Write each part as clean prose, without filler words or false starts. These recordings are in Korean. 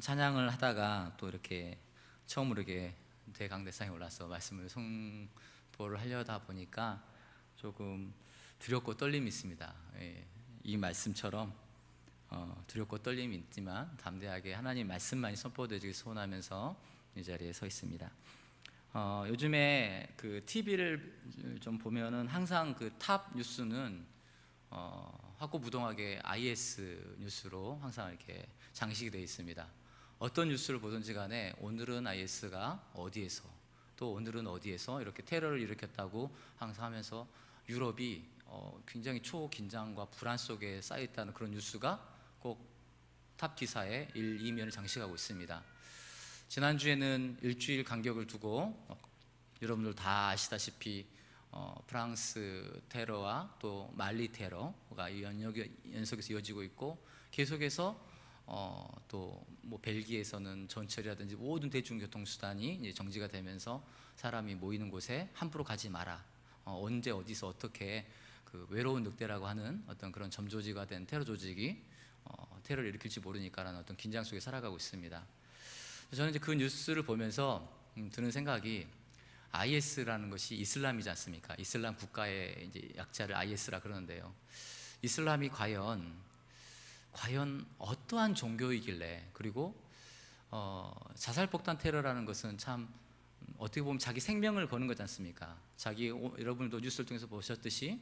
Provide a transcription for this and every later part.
찬양을 하다가 또 이렇게 처음으로 이렇게 대강대상에 올라서 말씀을 선포를 하려다 보니까 조금 두렵고 떨림이 있습니다. 이 말씀처럼 두렵고 떨림이 있지만 담대하게 하나님 말씀만이 선포되기를 소원하면서 이 자리에 서 있습니다. 요즘에 그 TV를 좀 보면은 항상 그 탑 뉴스는 확고부동하게 IS 뉴스로 항상 이렇게 장식이 되어 있습니다. 어떤 뉴스를 보든지 간에 오늘은 IS가 어디에서 또 오늘은 어디에서 이렇게 테러를 일으켰다고 항상 하면서 유럽이 굉장히 초긴장과 불안 속에 쌓여있다는 그런 뉴스가 꼭 탑 기사에 1, 2면을 장식하고 있습니다. 지난주에는 일주일 간격을 두고 여러분들 다 아시다시피 프랑스 테러와 또 말리 테러가 연속해서 이어지고 있고, 계속해서 또 뭐 벨기에에서는 전철이라든지 모든 대중교통수단이 이제 정지가 되면서 사람이 모이는 곳에 함부로 가지 마라, 언제 어디서 어떻게 그 외로운 늑대라고 하는 어떤 그런 점조지가 된 테러 조직이 테러를 일으킬지 모르니까라는 어떤 긴장 속에 살아가고 있습니다. 저는 이제 그 뉴스를 보면서 드는 생각이, IS라는 것이 이슬람이지 않습니까? 이슬람 국가의 이제 약자를 IS라 그러는데요. 이슬람이 과연 어떠한 종교이길래, 그리고 자살폭탄 테러라는 것은 참 어떻게 보면 자기 생명을 거는 거지 않습니까? 여러분도 뉴스를 통해서 보셨듯이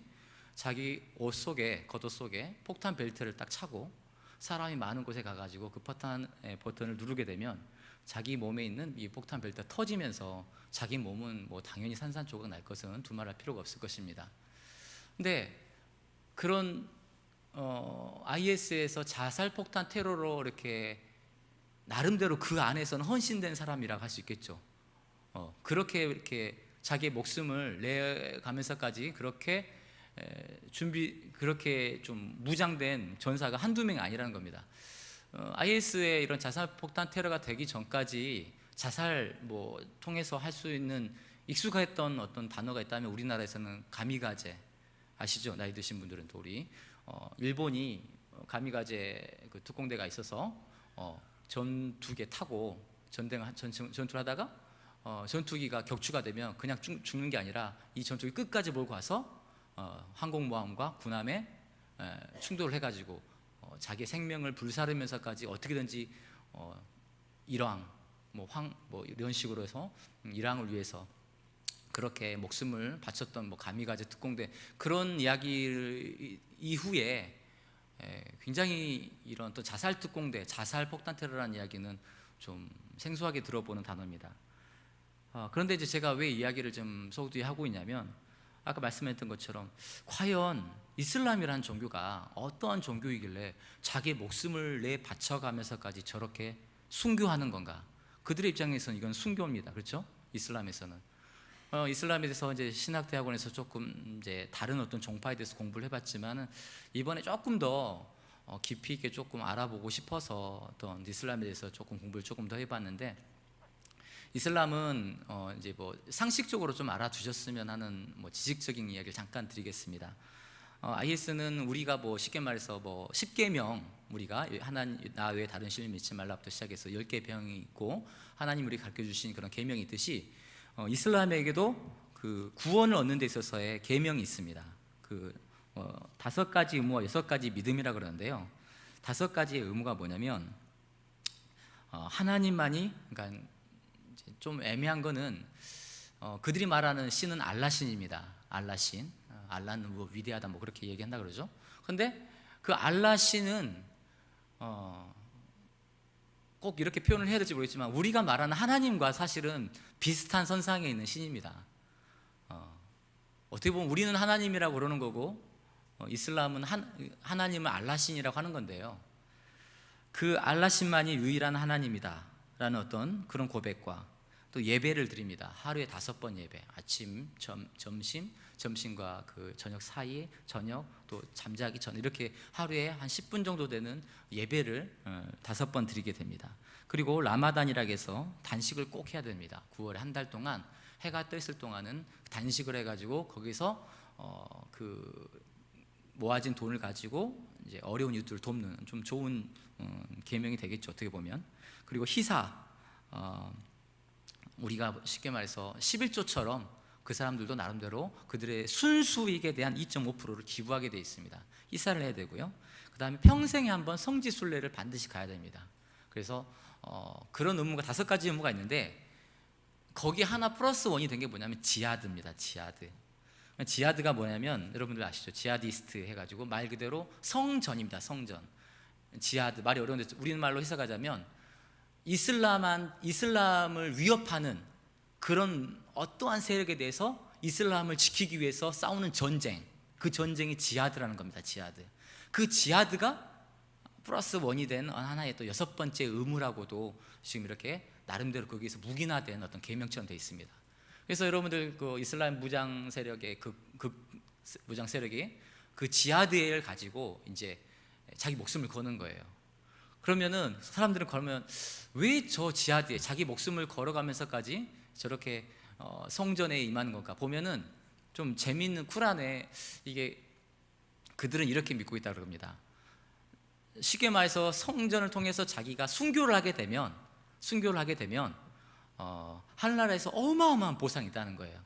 자기 겉옷 속에 폭탄 벨트를 딱 차고 사람이 많은 곳에 가가지고 그 폭탄의 버튼을 누르게 되면 자기 몸에 있는 이 폭탄 벨트가 터지면서 자기 몸은 뭐 당연히 산산조각 날 것은 두말할 필요가 없을 것입니다. 근데 그런 IS에서 자살폭탄 테러로 이렇게 나름대로 그 안에서는 헌신된 사람이라고 할 수 있겠죠. 그렇게 이렇게 자기의 목숨을 내가면서까지 그렇게 그렇게 좀 무장된 전사가 한두 명이 아니라는 겁니다. IS의 이런 자살폭탄 테러가 되기 전까지 자살 통해서 할 수 있는 익숙했던 어떤 단어가 있다면 우리나라에서는 가미가제, 아시죠? 나이 드신 분들은 또 우리 일본이 가미가제 그 특공대가 있어서 전투기에 타고 전투를 하다가 전투기가 격추가 되면 그냥 죽는 게 아니라 이 전투기 끝까지 몰고 와서 항공모함과 군함에 충돌을 해가지고 자기의 생명을 불사르면서까지 어떻게든지 일왕 이런 식으로 해서 일왕을 위해서 그렇게 목숨을 바쳤던 가미가제 특공대, 그런 이야기 이후에 굉장히 이런 또 자살 특공대, 자살 폭탄 테러라는 이야기는 좀 생소하게 들어보는 단어입니다. 그런데 이제 제가 왜 이야기를 좀 소두에 하고 있냐면, 아까 말씀했던 것처럼 과연 이슬람이라는 종교가 어떠한 종교이길래 자기의 목숨을 내 바쳐가면서까지 저렇게 순교하는 건가? 그들의 입장에서는 이건 순교입니다. 그렇죠? 이슬람에서는 이슬람에 대해서 이제 신학대학원에서 조금 이제 다른 어떤 종파에 대해서 공부를 해봤지만은 이번에 조금 더 깊이 있게 조금 알아보고 싶어서 어떤 이슬람에 대해서 조금 공부를 조금 더 해봤는데, 이슬람은 이제 상식적으로 좀 알아두셨으면 하는 지식적인 이야기를 잠깐 드리겠습니다. IS는 우리가 쉽게 말해서 10계명, 우리가 하나님 나 외에 다른 신을 믿지 말라부터 시작해서 10개 병이 있고 하나님 우리 가르쳐 주신 그런 계명이 있듯이 이슬람에게도 그 구원을 얻는 데 있어서의 계명이 있습니다. 그 5가지 의무와 6가지 믿음이라 그러는데요. 5가지의 의무가 뭐냐면, 하나님만이, 그러니까 좀 애매한 거는 그들이 말하는 신은 알라신입니다. 알라신, 알라는 위대하다 그렇게 얘기한다 그러죠. 근데 그 알라신은 꼭 이렇게 표현을 해야 될지 모르겠지만 우리가 말하는 하나님과 사실은 비슷한 선상에 있는 신입니다. 어떻게 보면 우리는 하나님이라고 그러는 거고 이슬람은 하나님은 알라신이라고 하는 건데요. 그 알라신만이 유일한 하나님이다 라는 어떤 그런 고백과 또 예배를 드립니다. 하루에 5번 예배, 아침, 점심과 그 저녁 사이에, 저녁 또 잠자기 전, 이렇게 하루에 한 10분 정도 되는 예배를 5번 드리게 됩니다. 그리고 라마단이라고 해서 단식을 꼭 해야 됩니다. 9월에 한 달 동안 해가 떠 있을 동안은 단식을 해가지고 거기서 그 모아진 돈을 가지고 이제 어려운 이웃들을 돕는 좀 좋은 계명이 되겠죠, 어떻게 보면. 그리고 희사, 우리가 쉽게 말해서 11조처럼 그 사람들도 나름대로 그들의 순수익에 대한 2.5%를 기부하게 되어 있습니다. 희사를 해야 되고요. 그 다음에 평생에 한번 성지순례를 반드시 가야 됩니다. 그래서 그런 의무가 5가지 의무가 있는데, 거기 하나 플러스 원이 된 게 뭐냐면 지하드입니다. 지하드가 뭐냐면 여러분들 아시죠? 지하디스트 해가지고 말 그대로 성전입니다. 성전. 지하드, 말이 어려운데 우리말로 해석하자면 이슬람을 위협하는 그런 어떠한 세력에 대해서 이슬람을 지키기 위해서 싸우는 전쟁, 그 전쟁이 지하드라는 겁니다. 지하드. 그 지하드가 플러스 원이 된 하나의 또 6번째 의무라고도 지금 이렇게 나름대로 거기에서 묵인화된 어떤 계명처럼 되어 있습니다. 그래서 여러분들 그 이슬람 무장 세력의 무장 세력이 그 지하드를 가지고 이제 자기 목숨을 거는 거예요. 그러면은 사람들은 그러면 왜 저 지하드에 자기 목숨을 걸어가면서까지 저렇게 성전에 임하는 건가 보면은 좀 재미있는 쿨하네. 이게 그들은 이렇게 믿고 있다고 합니다. 쉽게 말해서 성전을 통해서 자기가 순교를 하게 되면 하늘나라에서 어마어마한 보상이 있다는 거예요.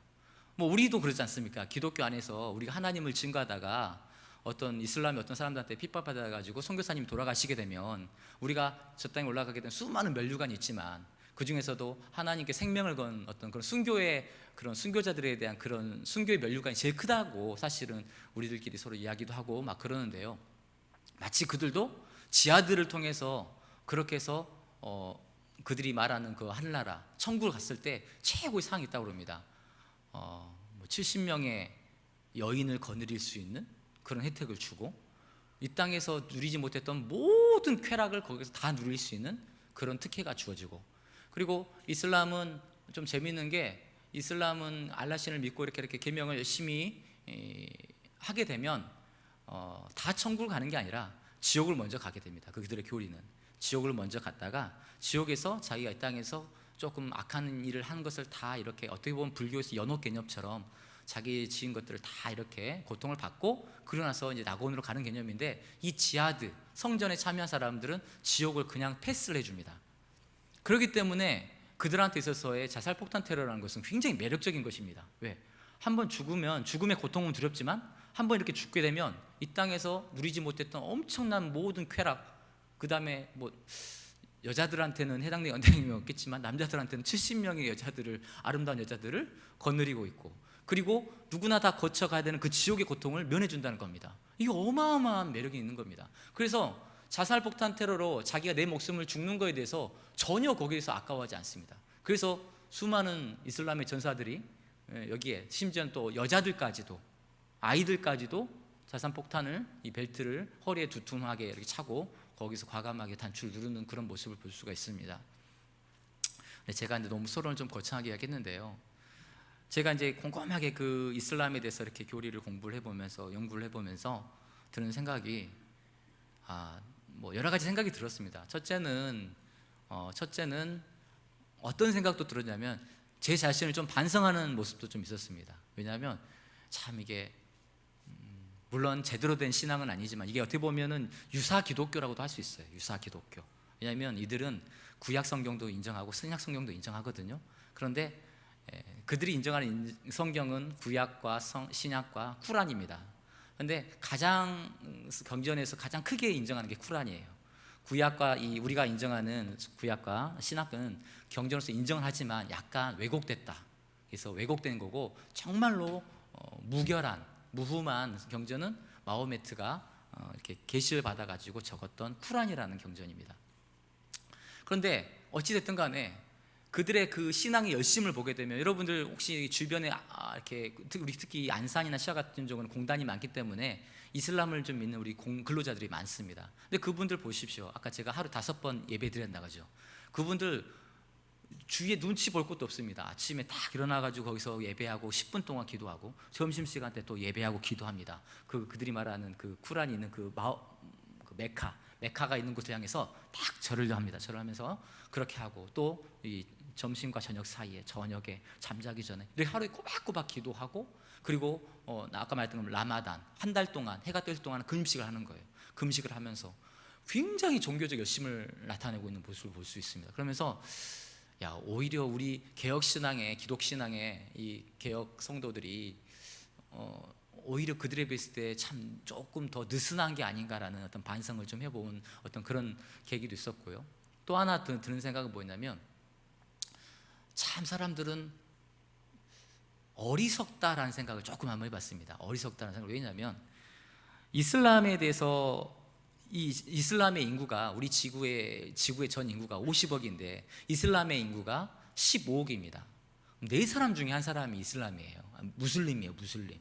뭐 우리도 그렇지 않습니까? 기독교 안에서 우리가 하나님을 증거하다가 어떤 이슬람의 어떤 사람들한테 핍박받아가지고 선교사님이 돌아가시게 되면 우리가 저 땅에 올라가게 된 수많은 면류관이 있지만 그 중에서도 하나님께 생명을 건 어떤 그런 순교의 그런 순교자들에 대한 그런 순교의 면류관이 제일 크다고 사실은 우리들끼리 서로 이야기도 하고 막 그러는데요. 마치 그들도 지하들을 통해서 그렇게 해서 그들이 말하는 그 하늘나라 천국을 갔을 때 최고의 상이 있다고 합니다. 70명의 여인을 거느릴 수 있는 그런 혜택을 주고 이 땅에서 누리지 못했던 모든 쾌락을 거기서 다 누릴 수 있는 그런 특혜가 주어지고, 그리고 이슬람은 좀 재미있는 게 이슬람은 알라신을 믿고 이렇게 계명을 열심히 하게 되면 다 천국을 가는 게 아니라 지옥을 먼저 가게 됩니다. 그들의 교리는 지옥을 먼저 갔다가 지옥에서 자기가 이 땅에서 조금 악한 일을 한 것을 다 이렇게 어떻게 보면 불교에서 연옥 개념처럼 자기 지은 것들을 다 이렇게 고통을 받고 그러고 나서 이제 낙원으로 가는 개념인데, 이 지하드 성전에 참여한 사람들은 지옥을 그냥 패스를 해줍니다. 그렇기 때문에 그들한테 있어서의 자살폭탄 테러라는 것은 굉장히 매력적인 것입니다. 왜? 한번 죽으면 죽음의 고통은 두렵지만 한번 이렇게 죽게 되면 이 땅에서 누리지 못했던 엄청난 모든 쾌락, 그 다음에 뭐 여자들한테는 해당되는 연대님이 없겠지만 남자들한테는 70명의 여자들을, 아름다운 여자들을 거느리고 있고, 그리고 누구나 다 거쳐가야 되는 그 지옥의 고통을 면해준다는 겁니다. 이게 어마어마한 매력이 있는 겁니다. 그래서 자살폭탄 테러로 자기가 내 목숨을 죽는 거에 대해서 전혀 거기에서 아까워하지 않습니다. 그래서 수많은 이슬람의 전사들이 여기에 심지어 또 여자들까지도, 아이들까지도 자살폭탄을, 이 벨트를 허리에 두툼하게 이렇게 차고 거기서 과감하게 단추를 누르는 그런 모습을 볼 수가 있습니다. 제가 이제 너무 서론을 좀 거창하게 이야기했는데요. 제가 이제 꼼꼼하게 그 이슬람에 대해서 이렇게 교리를 공부를 해보면서 연구를 해보면서 드는 생각이 뭐 여러 가지 생각이 들었습니다. 첫째는 어떤 생각도 들었냐면 제 자신을 좀 반성하는 모습도 좀 있었습니다. 왜냐하면 참 이게 물론 제대로 된 신앙은 아니지만 이게 어떻게 보면은 유사 기독교라고도 할 수 있어요. 유사 기독교. 왜냐하면 이들은 구약 성경도 인정하고 신약 성경도 인정하거든요. 그런데 그들이 인정하는 성경은 구약과 신약과 쿠란입니다. 그런데 가장 경전에서 가장 크게 인정하는 게 쿠란이에요. 구약과 우리가 인정하는 구약과 신약은 경전으로서 인정을 하지만 약간 왜곡됐다. 그래서 왜곡된 거고, 정말로 무결한 무흠한 경전은 마호메트가 이렇게 계시를 받아가지고 적었던 쿠란이라는 경전입니다. 그런데 어찌됐든 간에 그들의 그 신앙의 열심을 보게 되면, 여러분들 혹시 주변에 이렇게 우리 특히 안산이나 시아 같은 경우는 공단이 많기 때문에 이슬람을 좀 믿는 우리 근로자들이 많습니다. 근데 그분들 보십시오. 아까 제가 하루 5번 예배 드린다 그죠? 그분들 주위에 눈치 볼 것도 없습니다. 아침에 딱 일어나가지고 거기서 예배하고 10분 동안 기도하고 점심시간 때 또 예배하고 기도합니다. 그들이 말하는 그 쿠란이 있는 그 메카가 있는 곳을 향해서 딱 절을 합니다. 절을 하면서 그렇게 하고, 또 이 점심과 저녁 사이에, 저녁에 잠자기 전에 이렇게 하루에 꼬박꼬박 기도하고, 그리고 아까 말했던 라마단 한 달 동안 해가 뜰 동안 금식을 하는 거예요. 금식을 하면서 굉장히 종교적 열심을 나타내고 있는 모습을 볼 수 있습니다. 그러면서 야, 오히려 우리 개혁 신앙의 기독 신앙의 이 개혁 성도들이 오히려 그들에 비했을 때 참 조금 더 느슨한 게 아닌가라는 어떤 반성을 좀 해본 어떤 그런 계기도 있었고요. 또 하나 드는 생각은 뭐냐면, 참 사람들은 어리석다라는 생각을 조금 한번 해봤습니다. 어리석다라는 생각을. 왜냐하면 이슬람에 대해서, 이 이슬람의 인구가, 우리 지구의 전 인구가 50억인데 이슬람의 인구가 15억입니다. 4사람 중에 1사람이 이슬람이에요. 무슬림이에요. 무슬림.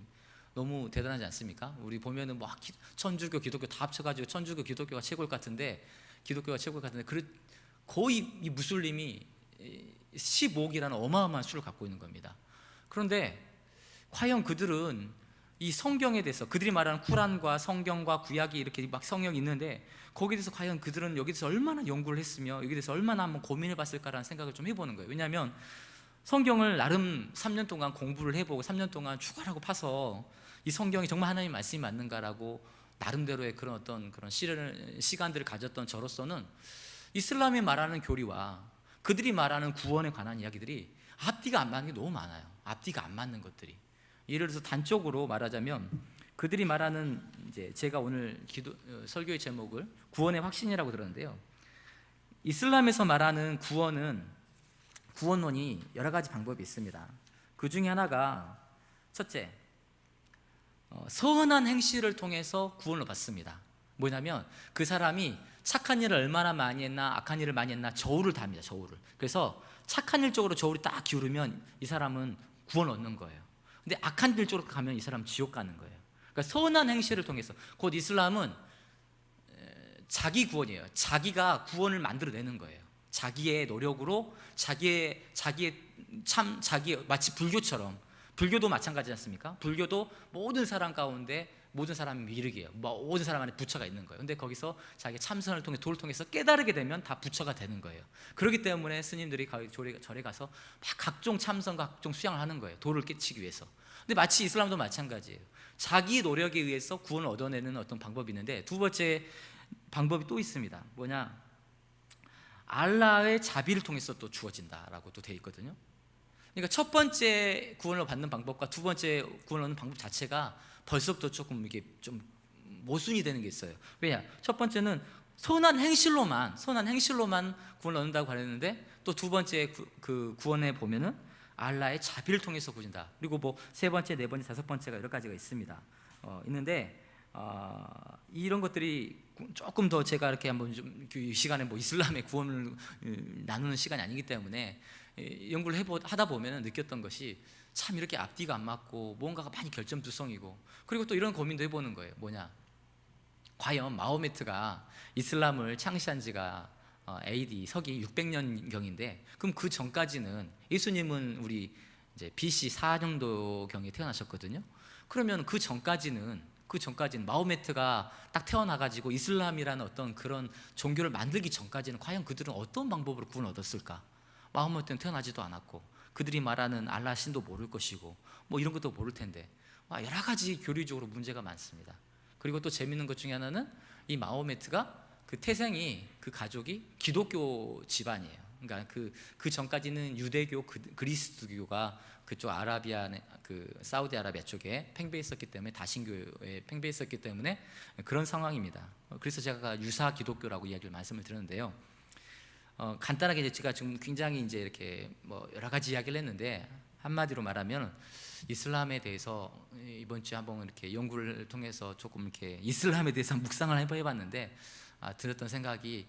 너무 대단하지 않습니까? 우리 보면은 뭐 천주교, 기독교 다 합쳐가지고 천주교, 기독교가 최고일 것 같은데, 거의 이 무슬림이 15억이라는 어마어마한 수를 갖고 있는 겁니다. 그런데 과연 그들은 이 성경에 대해서, 그들이 말하는 쿠란과 성경과 구약이 이렇게 막 성경이 있는데, 거기에 대해서 과연 그들은 여기에 대해서 얼마나 연구를 했으며 여기에 대해서 얼마나 한번 고민해 봤을까라는 생각을 좀 해보는 거예요. 왜냐하면 성경을 나름 3년 동안 공부를 해보고 3년 동안 죽어라고 파서 이 성경이 정말 하나님 말씀이 맞는가라고 나름대로의 그런 어떤 그런 시간들을 가졌던 저로서는 이슬람이 말하는 교리와 그들이 말하는 구원에 관한 이야기들이 앞뒤가 안 맞는 게 너무 많아요. 앞뒤가 안 맞는 것들이. 예를 들어서 단적으로 말하자면, 그들이 말하는, 이제 제가 오늘 설교의 제목을 구원의 확신이라고 들었는데요, 이슬람에서 말하는 구원론이 여러 가지 방법이 있습니다. 그 중에 하나가, 첫째, 선한 행실을 통해서 구원을 받습니다. 뭐냐면 그 사람이 착한 일을 얼마나 많이 했나, 악한 일을 많이 했나, 저울을 답니다. 저울을. 그래서 착한 일 쪽으로 저울이 딱 기울으면 이 사람은 구원을 얻는 거예요. 근데 악한 일 쪽으로 가면 이 사람은 지옥 가는 거예요. 그러니까 선한 행실을 통해서, 곧 이슬람은 자기 구원이에요. 자기가 구원을 만들어내는 거예요. 자기의 노력으로, 마치 불교처럼, 불교도 마찬가지지 않습니까? 불교도 모든 사람 가운데 모든 사람이 미륵이에요. 모든 사람 안에 부처가 있는 거예요. 근데 거기서 자기 참선을 통해, 도를 통해서 깨달게 되면 다 부처가 되는 거예요. 그렇기 때문에 스님들이 절에 가서 막 각종 참선, 각종 수양을 하는 거예요. 도를 깨치기 위해서. 근데 마치 이슬람도 마찬가지예요. 자기 노력에 의해서 구원을 얻어내는 어떤 방법이 있는데, 두 번째 방법이 또 있습니다. 뭐냐? 알라의 자비를 통해서 또 주어진다라고 또 되어 있거든요. 그러니까 첫 번째 구원을 받는 방법과 두 번째 구원을 얻는 방법 자체가 벌써부터 조금 이게 좀 모순이 되는 게 있어요. 왜냐? 첫 번째는 선한 행실로만 구원을 얻는다고 가르쳤는데, 또 두 번째 그 구원에 보면은 알라의 자비를 통해서 구진다. 그리고 뭐 세 번째, 네 번째, 다섯 번째가 여러 가지가 있습니다. 있는데 이런 것들이 조금 더 제가 이렇게 한번 좀 이 시간에 뭐 이슬람의 구원을 나누는 시간이 아니기 때문에 연구를 하다 보면 느꼈던 것이, 참 이렇게 앞뒤가 안 맞고 뭔가가 많이 결점투성이고, 그리고 또 이런 고민도 해보는 거예요. 뭐냐? 과연 마호메트가 이슬람을 창시한 지가 AD 서기 600년경인데, 그럼 그 전까지는, 예수님은 우리 이제 BC 4정도경에 태어나셨거든요. 그러면 그 전까지는 마호메트가 딱 태어나가지고 이슬람이라는 어떤 그런 종교를 만들기 전까지는 과연 그들은 어떤 방법으로 구원을 얻었을까? 마호메트는 태어나지도 않았고, 그들이 말하는 알라 신도 모를 것이고, 뭐 이런 것도 모를 텐데, 여러 가지 교리적으로 문제가 많습니다. 그리고 또 재밌는 것 중에 하나는, 이 마호메트가 그 태생이, 그 가족이 기독교 집안이에요. 그러니까 그 전까지는 유대교, 그리스도교가 그쪽 사우디아라비아 쪽에 팽배해 있었기 때문에, 다신교에 팽배해 있었기 때문에 그런 상황입니다. 그래서 제가 유사 기독교라고 이야기를 말씀을 드렸는데요. 간단하게 이제 제가 지금 굉장히 이제 이렇게 뭐 여러 가지 이야기를 했는데, 한마디로 말하면 이슬람에 대해서 이번 주에 한번 이렇게 연구를 통해서 조금 이렇게 이슬람에 대해서 묵상을 해봤는데, 들었던 생각이,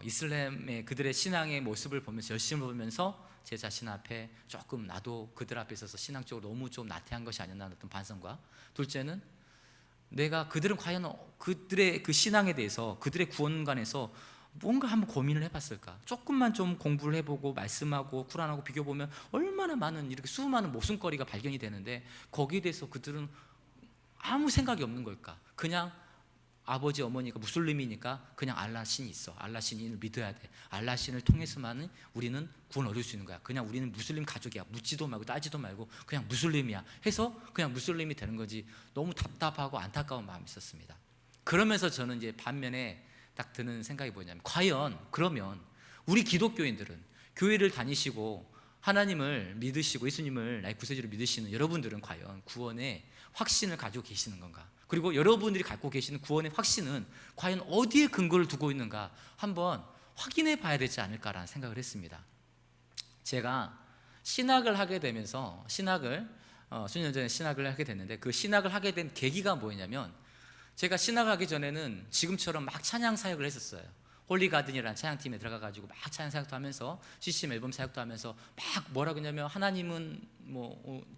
이슬람의 그들의 신앙의 모습을 보면서, 열심을 보면서 제 자신 앞에 조금 나도 그들 앞에 있어서 신앙적으로 너무 좀 나태한 것이 아니었나 하는 어떤 반성과, 둘째는 내가 그들은 과연 그들의 그 신앙에 대해서, 그들의 구원관에서 뭔가 한번 고민을 해봤을까? 조금만 좀 공부를 해보고 말씀하고 쿠란하고 비교보면 얼마나 많은, 이렇게 수많은 모순거리가 발견이 되는데, 거기에 대해서 그들은 아무 생각이 없는 걸까? 그냥 아버지 어머니가 무슬림이니까 그냥 알라 신이 있어, 알라 신을 믿어야 돼, 알라 신을 통해서만은 우리는 구원 얻을 수 있는 거야, 그냥 우리는 무슬림 가족이야, 묻지도 말고 따지도 말고 그냥 무슬림이야 해서 그냥 무슬림이 되는 거지, 너무 답답하고 안타까운 마음이 있었습니다. 그러면서 저는 이제 반면에 딱 드는 생각이 뭐냐면, 과연 그러면 우리 기독교인들은, 교회를 다니시고 하나님을 믿으시고 예수님을 나의 구세주로 믿으시는 여러분들은 과연 구원의 확신을 가지고 계시는 건가? 그리고 여러분들이 갖고 계시는 구원의 확신은 과연 어디에 근거를 두고 있는가 한번 확인해 봐야 되지 않을까라는 생각을 했습니다. 제가 신학을 하게 되면서 수년 전에 신학을 하게 됐는데, 그 신학을 하게 된 계기가 뭐였냐면, 제가 신학을 하기 전에는 지금처럼 막 찬양 사역을 했었어요. 홀리가든이라는 찬양팀에 들어가가지고 막 찬양 사역도 하면서 CCM 앨범 사역도 하면서 막 뭐라고 하냐면, 하나님은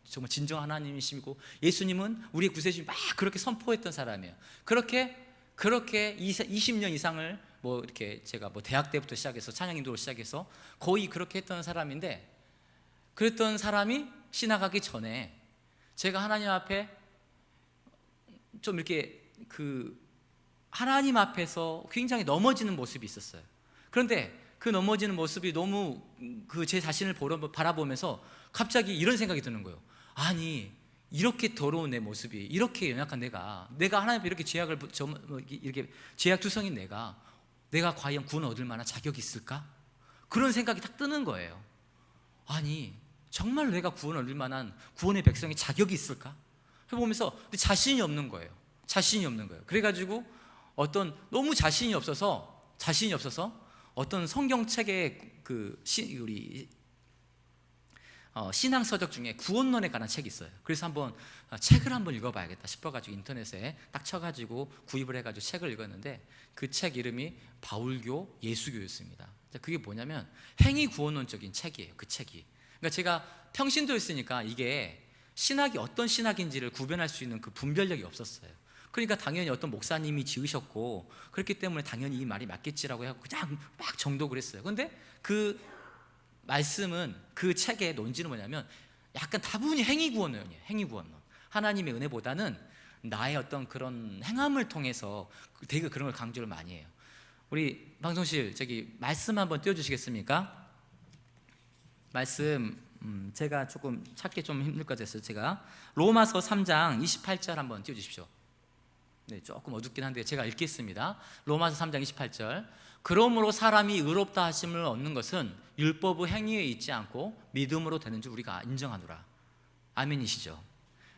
정말 진정 하나님이시고 예수님은 우리의 구세주님, 막 그렇게 선포했던 사람이에요. 그렇게 20년 이상을 이렇게 제가 대학 때부터 시작해서 찬양 인도를 시작해서 거의 그렇게 했던 사람인데, 그랬던 사람이 신학하기 전에 제가 하나님 앞에 좀 이렇게 하나님 앞에서 굉장히 넘어지는 모습이 있었어요. 그런데 그 넘어지는 모습이 너무 제 자신을 바라보면서 갑자기 이런 생각이 드는 거예요. 아니, 이렇게 더러운 내 모습이, 이렇게 연약한 내가 하나님 앞에 이렇게 이렇게 죄악투성인 내가 과연 구원 얻을 만한 자격이 있을까? 그런 생각이 딱 뜨는 거예요. 아니, 정말 내가 구원 얻을 만한 구원의 백성의 자격이 있을까? 해보면서 근데 자신이 없는 거예요. 그래가지고 너무 자신이 없어서 어떤 성경책에 우리 신앙 서적 중에 구원론에 관한 책이 있어요. 그래서 책을 한번 읽어봐야겠다 싶어가지고 인터넷에 딱 쳐가지고 구입을 해가지고 책을 읽었는데, 그 책 이름이 바울교 예수교였습니다. 그게 뭐냐면 행위 구원론적인 책이에요. 그 책이. 그러니까 제가 평신도였으니까 이게 신학이 어떤 신학인지를 구별할 수 있는 그 분별력이 없었어요. 그러니까 당연히 어떤 목사님이 지으셨고 그렇기 때문에 당연히 이 말이 맞겠지라고 해서 그냥 막 정독을 했어요. 그런데 그 말씀은, 그 책의 논지는 뭐냐면 약간 다분히 행위구원론이에요. 행위구원론. 하나님의 은혜보다는 나의 어떤 그런 행함을 통해서 되게 그런 걸 강조를 많이 해요. 우리 방송실 말씀 한번 띄워주시겠습니까? 말씀 제가 조금 찾기 좀 힘들 것 같아서 제가 로마서 3장 28절 한번 띄워주십시오. 네, 조금 어둡긴 한데 제가 읽겠습니다. 로마서 3장 28절. 그러므로 사람이 의롭다 하심을 얻는 것은 율법의 행위에 있지 않고 믿음으로 되는 줄 우리가 인정하노라. 아멘이시죠?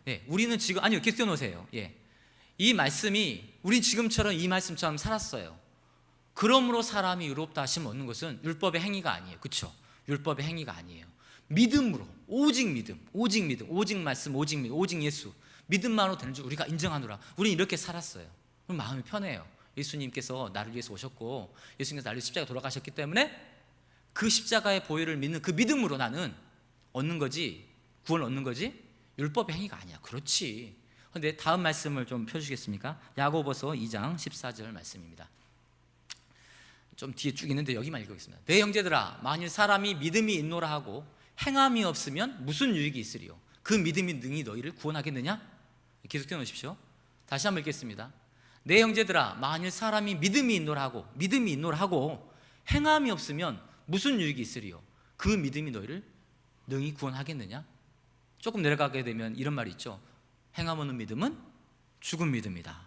네, 우리는 지금, 아니요, 계속 띄워놓으세요. 예, 이 말씀이 우리 지금처럼 이 말씀처럼 살았어요. 그러므로 사람이 의롭다 하심을 얻는 것은 율법의 행위가 아니에요. 그렇죠? 율법의 행위가 아니에요. 믿음으로, 오직 믿음, 오직 말씀, 오직 예수, 믿음만으로 되는 줄 우리가 인정하노라. 우리는 이렇게 살았어요. 그럼 마음이 편해요. 예수님께서 나를 위해서 오셨고 예수님께서 나를 위해서 십자가에 돌아가셨기 때문에 그 십자가의 보혈을 믿는 그 믿음으로 나는 얻는 거지, 구원을 얻는 거지 율법의 행위가 아니야. 그렇지. 그런데 다음 말씀을 좀 펴주시겠습니까? 야고보서 2장 14절 말씀입니다. 좀 뒤에 쭉 있는데 여기만 읽겠습니다. 내 형제들아, 만일 사람이 믿음이 있노라 하고 행함이 없으면 무슨 유익이 있으리요? 그 믿음이 능히 너희를 구원하겠느냐? 계속 띄워놓으십시오. 다시 한번 읽겠습니다. 내 형제들아, 만일 사람이 믿음이 있노라 하고 행함이 없으면 무슨 유익이 있으리요? 그 믿음이 너희를 능히 구원하겠느냐? 조금 내려가게 되면 이런 말이 있죠. 행함 없는 믿음은 죽은 믿음이다.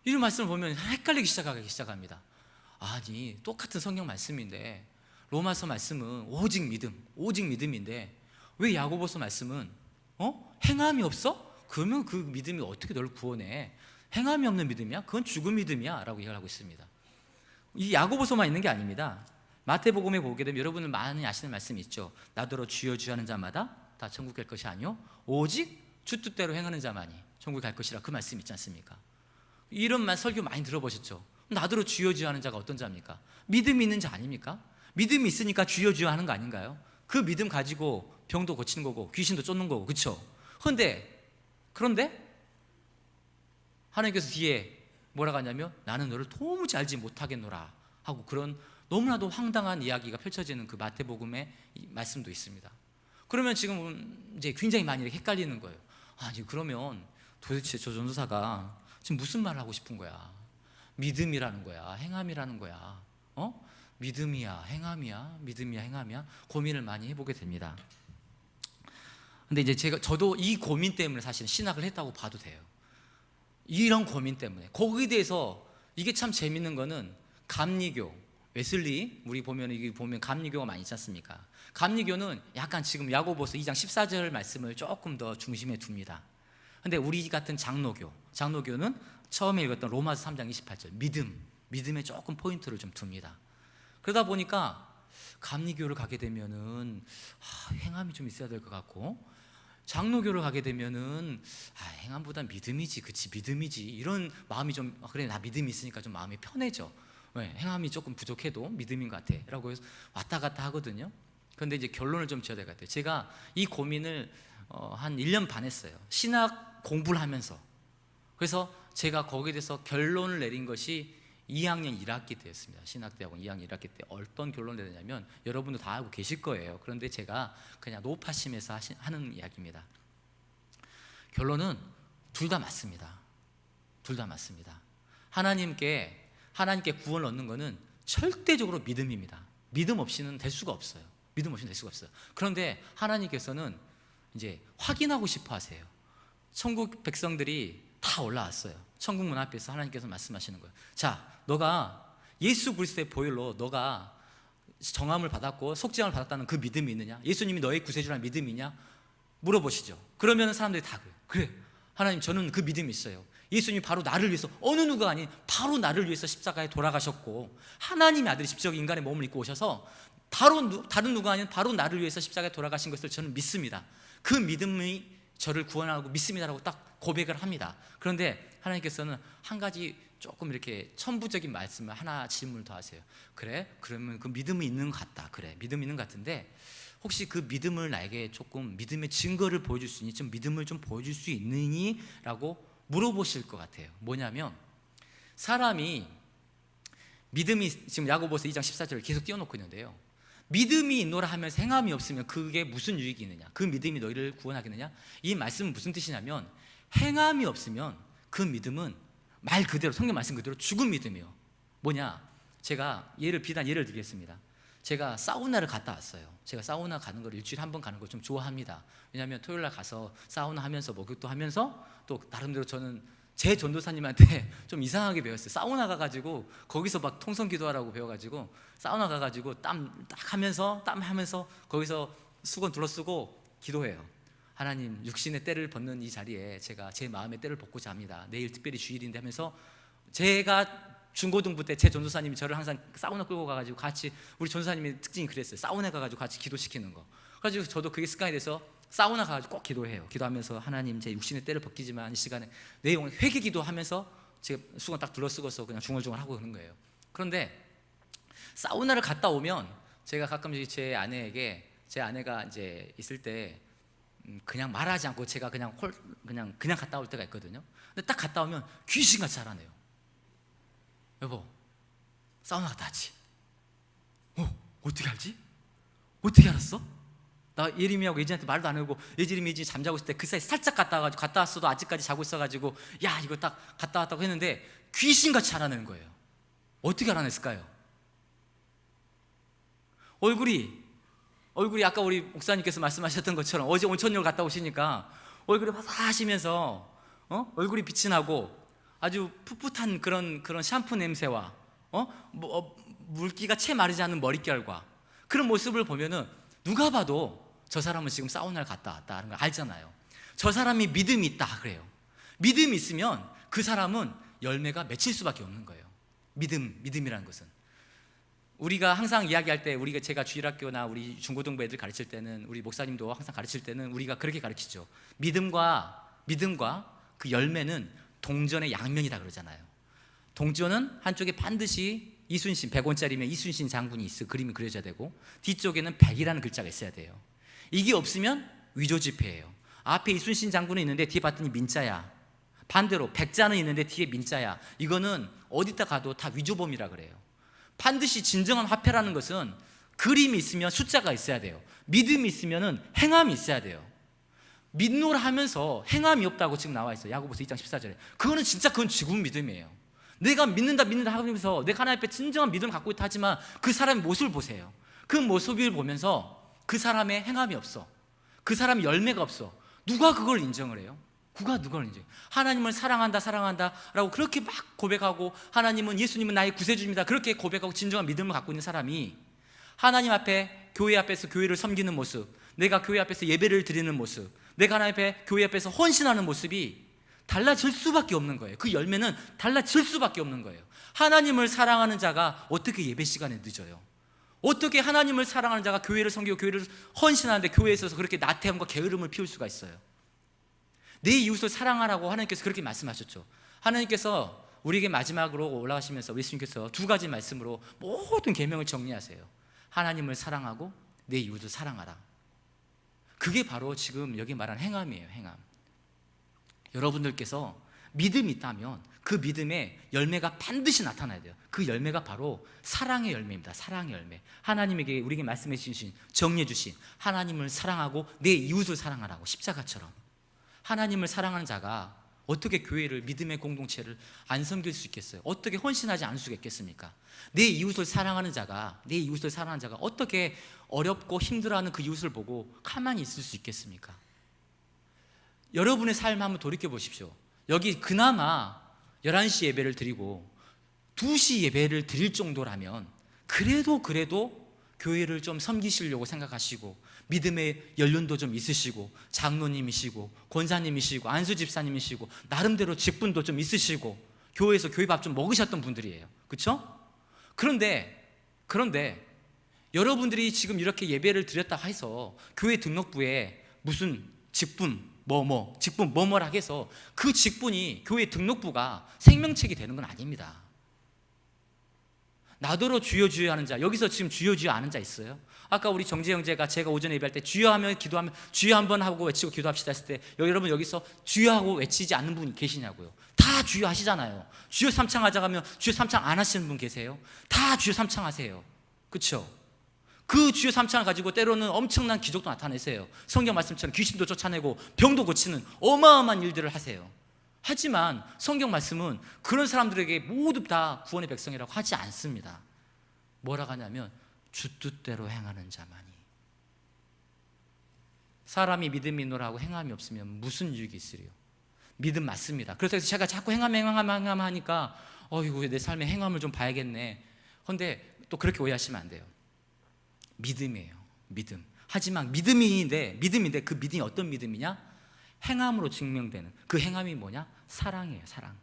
이런 말씀을 보면 헷갈리기 시작합니다. 아니, 똑같은 성경 말씀인데 로마서 말씀은 오직 믿음인데 왜 야고보서 말씀은 행함이 없어? 그러면 그 믿음이 어떻게 너를 구원해? 행함이 없는 믿음이야? 그건 죽은 믿음이야 라고 얘기를 하고 있습니다. 이 야고보서만 있는 게 아닙니다. 마태복음에 보게 되면 여러분은 많이 아시는 말씀이 있죠. 나더러 주여 주여 하는 자마다 다 천국 갈 것이 아니요 오직 주 뜻대로 행하는 자만이 천국 갈 것이라, 그 말씀 있지 않습니까? 이런 말 설교 많이 들어보셨죠? 나더러 주여 주여 하는 자가 어떤 자입니까? 믿음이 있는 자 아닙니까? 믿음이 있으니까 주여 주여 하는 거 아닌가요? 그 믿음 가지고 병도 고치는 거고 귀신도 쫓는 거고, 그렇죠? 그런데 하나님께서 뒤에 뭐라고 하냐면 나는 너를 도무지 알지 못하겠노라 하고, 그런 너무나도 황당한 이야기가 펼쳐지는 그 마태복음의 말씀도 있습니다. 그러면 지금 이제 굉장히 많이 헷갈리는 거예요. 아니, 그러면 도대체 저 전도사가 지금 무슨 말을 하고 싶은 거야? 믿음이라는 거야, 행함이라는 거야? 믿음이야, 행함이야, 믿음이야, 행함이야? 고민을 많이 해보게 됩니다. 근데 이제 저도 이 고민 때문에 사실 신학을 했다고 봐도 돼요. 이런 고민 때문에. 거기에 대해서 이게 참 재밌는 거는 감리교, 웨슬리, 우리 보면 이게 보면 감리교가 많이 있지 않습니까? 감리교는 약간 지금 야고보서 2장 14절 말씀을 조금 더 중심에 둡니다. 근데 우리 같은 장로교는 처음에 읽었던 로마서 3장 28절 믿음에 조금 포인트를 좀 둡니다. 그러다 보니까 감리교를 가게 되면은 행함이 좀 있어야 될 것 같고, 장로교를 가게 되면은 행함보다 믿음이지, 그치, 믿음이지, 이런 마음이 좀 그래, 나 믿음이 있으니까 좀 마음이 편해져. 왜? 행함이 조금 부족해도 믿음인 것 같아 라고 해서 왔다 갔다 하거든요. 그런데 이제 결론을 좀 지어야 될 것 같아요. 제가 이 고민을 한 1년 반 했어요. 신학 공부를 하면서. 그래서 제가 거기에 대해서 결론을 내린 것이 2학년 1학기 때였습니다. 신학대학원 2학년 1학기 때 어떤 결론을 내렸냐면, 여러분도 다 알고 계실 거예요. 그런데 제가 그냥 노파심에서 하는 이야기입니다. 결론은 둘 다 맞습니다. 둘 다 맞습니다. 하나님께 구원을 얻는 것은 절대적으로 믿음입니다. 믿음 없이는 될 수가 없어요. 믿음 없이는 될 수가 없어요. 그런데 하나님께서는 이제 확인하고 싶어 하세요. 천국 백성들이 다 올라왔어요. 천국 문 앞에서 하나님께서 말씀하시는 거예요. 자, 너가 예수 그리스도의 보혈로 너가 정함을 받았고 속죄함을 받았다는 그 믿음이 있느냐? 예수님이 너의 구세주라는 믿음이 있냐? 물어보시죠. 그러면 사람들이 다 그래, 하나님, 저는 그 믿음이 있어요. 예수님이 바로 나를 위해서, 어느 누가 아닌 바로 나를 위해서 십자가에 돌아가셨고, 하나님의 아들이 십자가 인간의 몸을 입고 오셔서 다른 누가 아닌 바로 나를 위해서 십자가에 돌아가신 것을 저는 믿습니다. 그 믿음이 저를 구원하고 믿습니다라고 딱 고백을 합니다. 그런데 하나님께서는 한 가지 조금 이렇게 천부적인 말씀을 하나 질문을 더 하세요. 그래? 그러면 그 믿음이 있는 것 같다. 그래, 믿음이 있는 것 같은데 혹시 그 믿음을 나에게 조금 믿음의 증거를 보여줄 수 있니? 좀 믿음을 좀 보여줄 수 있느니? 라고 물어보실 것 같아요. 뭐냐면, 사람이 믿음이, 지금 야고보서 2장 14절을 계속 띄워놓고 있는데요, 믿음이 있노라 하면서 행함이 없으면 그게 무슨 유익이 있느냐? 그 믿음이 너희를 구원하겠느냐? 이 말씀은 무슨 뜻이냐면, 행함이 없으면 그 믿음은 말 그대로, 성경 말씀 그대로 죽은 믿음이에요. 뭐냐? 제가 비단 예를 드리겠습니다. 제가 사우나를 갔다 왔어요. 제가 사우나 가는 걸 일주일에 한 번 가는 걸 좀 좋아합니다. 왜냐하면 토요일 날 가서 사우나 하면서 목욕도 하면서 또 나름대로 저는 제 전도사님한테 좀 이상하게 배웠어요. 사우나 가가지고 거기서 막 통성 기도하라고 배워가지고 사우나 가가지고 땀 딱 하면서 거기서 수건 둘러쓰고 기도해요. 하나님, 육신의 때를 벗는 이 자리에 제가 제 마음의 때를 벗고자 합니다. 내일 특별히 주일인데 하면서, 제가 중고등부 때 제 전도사님이 저를 항상 사우나 끌고 가가지고 같이, 우리 전도사님의 특징이 그랬어요. 사우나 가가지고 같이 기도시키는 거. 그래가지고 저도 그게 습관이 돼서 사우나 가가지고 꼭 기도해요. 기도하면서, 하나님, 제 육신의 때를 벗기지만 이 시간에 내 영혼 회개 기도하면서 제가 수건 딱 둘러쓰고서 그냥 중얼중얼 하고 그러는 거예요. 그런데 사우나를 갔다 오면 제가 가끔씩 제 아내가 이제 있을 때 그냥 말하지 않고 제가 그냥 갔다 올 때가 있거든요. 근데 딱 갔다 오면 귀신같이 자라네요. 여보, 사우나 갔다 왔지? 어떻게 알지? 어떻게 알았어? 나 예림이하고 예진한테 말도 안 하고, 예진이 잠자고 있을 때 그 사이 살짝 갔다 왔어도 아직까지 자고 있어가지고, 야, 이거 딱 갔다 왔다고 했는데 귀신같이 알아내는 거예요. 어떻게 알아냈을까요? 얼굴이 아까 우리 목사님께서 말씀하셨던 것처럼 어제 온천역 갔다 오시니까 얼굴이 화사하시면서 얼굴이 빛이 나고 아주 풋풋한 그런 샴푸 냄새와 물기가 채 마르지 않는 머릿결과 그런 모습을 보면은 누가 봐도 저 사람은 지금 사우나를 갔다 왔다는 걸 알잖아요. 저 사람이 믿음이 있다 그래요. 믿음이 있으면 그 사람은 열매가 맺힐 수밖에 없는 거예요. 믿음이라는 것은, 우리가 항상 이야기할 때, 제가 주일학교나 우리 중고등부 애들 가르칠 때는, 우리 목사님도 항상 가르칠 때는 우리가 그렇게 가르치죠. 믿음과 그 열매는 동전의 양면이다 그러잖아요. 동전은 한쪽에 반드시 이순신, 100원짜리면 이순신 장군이 그림이 그려져야 되고, 뒤쪽에는 100이라는 글자가 있어야 돼요. 이게 없으면 위조지폐예요. 앞에 이순신 장군은 있는데 뒤에 봤더니 민자야. 반대로 100자는 있는데 뒤에 민자야. 이거는 어디다 가도 다 위조범이라 그래요. 반드시 진정한 화폐라는 것은 그림이 있으면 숫자가 있어야 돼요. 믿음이 있으면 행함이 있어야 돼요. 믿노라 하면서 행함이 없다고 지금 나와 있어요. 야고보서 2장 14절에. 그건 죽은 믿음이에요. 내가 믿는다 하면서 내가 하나님 앞에 진정한 믿음을 갖고 있다 하지만 그 사람의 모습을 보세요. 그 모습을 보면서 그 사람의 행함이 없어. 그 사람의 열매가 없어. 누가 그걸 인정을 해요? 그가 누구인지. 하나님을 사랑한다 사랑한다라고 그렇게 막 고백하고, 하나님은, 예수님은 나의 구세주입니다, 그렇게 고백하고 진정한 믿음을 갖고 있는 사람이 하나님 앞에, 교회 앞에서 교회를 섬기는 모습, 내가 교회 앞에서 예배를 드리는 모습, 내가 하나님 앞에, 교회 앞에서 헌신하는 모습이 달라질 수밖에 없는 거예요. 그 열매는 달라질 수밖에 없는 거예요. 하나님을 사랑하는 자가 어떻게 예배 시간에 늦어요? 어떻게 하나님을 사랑하는 자가 교회를 섬기고 교회를 헌신하는데 교회에 있어서 그렇게 나태함과 게으름을 피울 수가 있어요? 내 이웃을 사랑하라고 하나님께서 그렇게 말씀하셨죠. 하나님께서 우리에게 마지막으로 올라가시면서 예수님께서 두 가지 말씀으로 모든 계명을 정리하세요. 하나님을 사랑하고 내 이웃을 사랑하라. 그게 바로 지금 여기 말한 행함이에요. 행함. 여러분들께서 믿음이 있다면 그 믿음의 열매가 반드시 나타나야 돼요. 그 열매가 바로 사랑의 열매입니다. 사랑의 열매. 하나님에게, 우리에게 말씀해 주신, 정리해 주신 하나님을 사랑하고 내 이웃을 사랑하라고, 십자가처럼. 하나님을 사랑하는 자가 어떻게 교회를, 믿음의 공동체를 안 섬길 수 있겠어요? 어떻게 헌신하지 않을 수가 있겠습니까? 내 이웃을 사랑하는 자가, 내 이웃을 사랑하는 자가 어떻게 어렵고 힘들어하는 그 이웃을 보고 가만히 있을 수 있겠습니까? 여러분의 삶 한번 돌이켜 보십시오. 여기 그나마 11시 예배를 드리고 2시 예배를 드릴 정도라면 그래도 교회를 좀 섬기시려고 생각하시고, 믿음의 연륜도 좀 있으시고, 장로님이시고 권사님이시고 안수 집사님이시고 나름대로 직분도 좀 있으시고 교회에서 교회밥 좀 먹으셨던 분들이에요. 그렇죠? 그런데 여러분들이 지금 이렇게 예배를 드렸다 해서 교회 등록부에 무슨 직분 뭐뭐라 해서 그 직분이, 교회 등록부가 생명책이 되는 건 아닙니다. 나더러 주여 주여 하는 자, 여기서 지금 주여 주여 아는 자 있어요? 아까 우리 정재 형제가, 제가 오전에 예배할 때 주여 하면 기도하면 주여 한번 하고 외치고 기도합시다 했을 때, 여러분 여기서 주여 하고 외치지 않는 분이 계시냐고요? 다 주여 하시잖아요. 주여 삼창하자 하면 주여 삼창 안 하시는 분 계세요? 다 주여 삼창 하세요. 그렇죠? 그 주여 삼창을 가지고 때로는 엄청난 기적도 나타내세요. 성경 말씀처럼 귀신도 쫓아내고 병도 고치는 어마어마한 일들을 하세요. 하지만 성경 말씀은 그런 사람들에게 모두 다 구원의 백성이라고 하지 않습니다. 뭐라고 하냐면 주 뜻대로 행하는 자만이. 사람이 믿음이 있노라고 행함이 없으면 무슨 유익이 있으리요? 믿음 맞습니다. 그래서 제가 자꾸 행함 하니까 어이구, 내 삶의 행함을 좀 봐야겠네. 그런데 또 그렇게 오해하시면 안 돼요. 믿음이에요. 믿음. 하지만 믿음인데 그 믿음이 어떤 믿음이냐? 행함으로 증명되는 그 행함이 뭐냐? 사랑이에요. 사랑.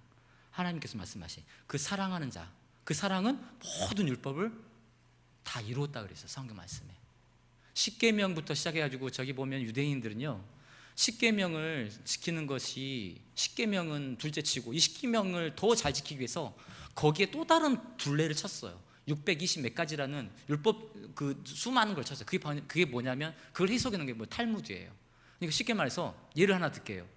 하나님께서 말씀하신 그 사랑하는 자, 그 사랑은 모든 율법을 다 이루었다 그랬어요. 성경 말씀에. 십계명부터 시작해가지고 저기 보면 유대인들은요, 십계명을 지키는 것이, 십계명은 둘째치고 이 십계명을 더 잘 지키기 위해서 거기에 또 다른 둘레를 쳤어요. 620 몇 가지라는 율법, 그 수많은 걸 쳤어요. 그게 뭐냐면 그걸 해석하는 게 탈무드예요. 그러니까 쉽게 말해서 예를 하나 들게요.